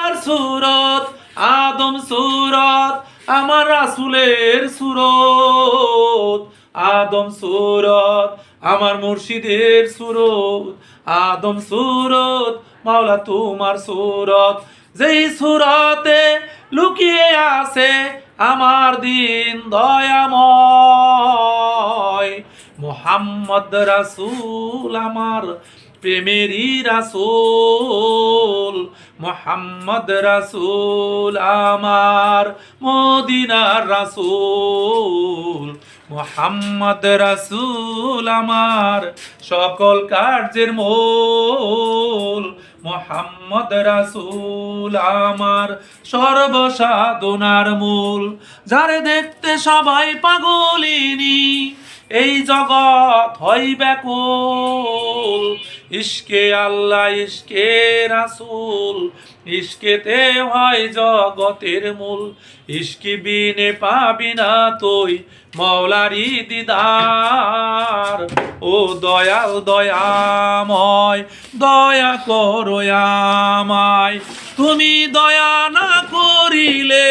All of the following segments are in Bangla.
আপনার সুরত আদম সুরত, আমার রাসূলের সুরত আদম সুরত, আমার মুর্শিদের সুরত আদম সুরত, মাওলা তোমার সুরত। যেই সুরতে লুকিয়ে আছে আমার দিন দয়াময়, মুহাম্মদ রাসূল আমার প্রেমেরই রাসূল, মুহাম্মদ রাসূল আমার মদিনার রাসূল, মুহাম্মদ রাসূল আমার সকল কার্যের মূল, মুহাম্মদ রাসূল আমার সর্বসাধনার মূল। যারে দেখতে সবাই পাগলিনী, এই জগৎ হয় ব্যাকুল, ইশকে আল্লাহ ইশকে রাসূল, ইশকেতে হয় জগতের মূল। ইশকে বিনে পাবি না তুই মওলারি দিদার, ও দয়াল দয়াময় দয়া করো আমায়। তুমি দয়া না করিলে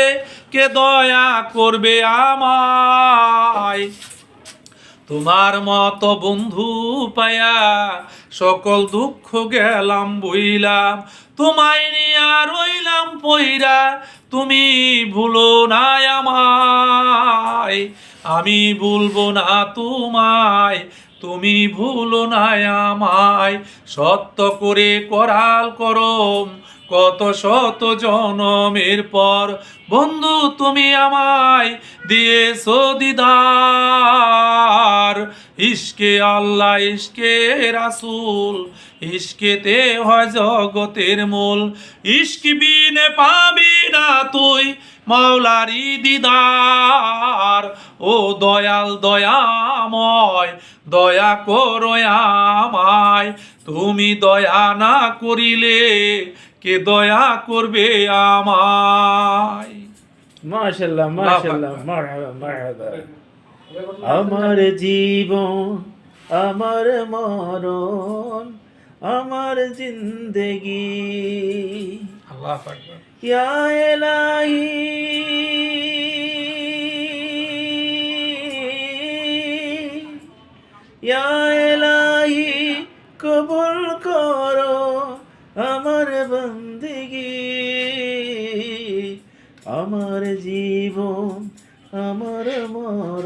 কে দয়া করবে আমায়? তোমার মতো বন্ধু পায়া সকল দুঃখ গেলাম বইলাম, তোমায় নিয়া রইলাম পইরা, তুমি ভুলো না আমায়। আমি ভুলবো না তোমায়, তুমি ভুলো না আমায়। সত্য করে করাল করম কত শত জনমের পর, বন্ধু তুমি আমায় দিয়েছো দিদার। ইশকে আল্লাহ ইশকে রাসূল, ইশকেতে হয় জগতের মূল। ইশক বিনে পাবি না তুই মাওলারি দিদার, ও দয়াল দয়াময় দয়া করো আমায়। তুমি দয়া না করিলে কে দয়া করবে আমায়? মাশাআল্লাহ মাশাআল্লাহ, মারহাবা মারহাবা। আমার জীবন আমার মরণ আমার জিন্দেগি, আল্লাহু আকবার। ইয়া ইলাহি ইয়া ইলাহি কবুল করো আমার বন্দেগি। আমার জীবন আমার মরণ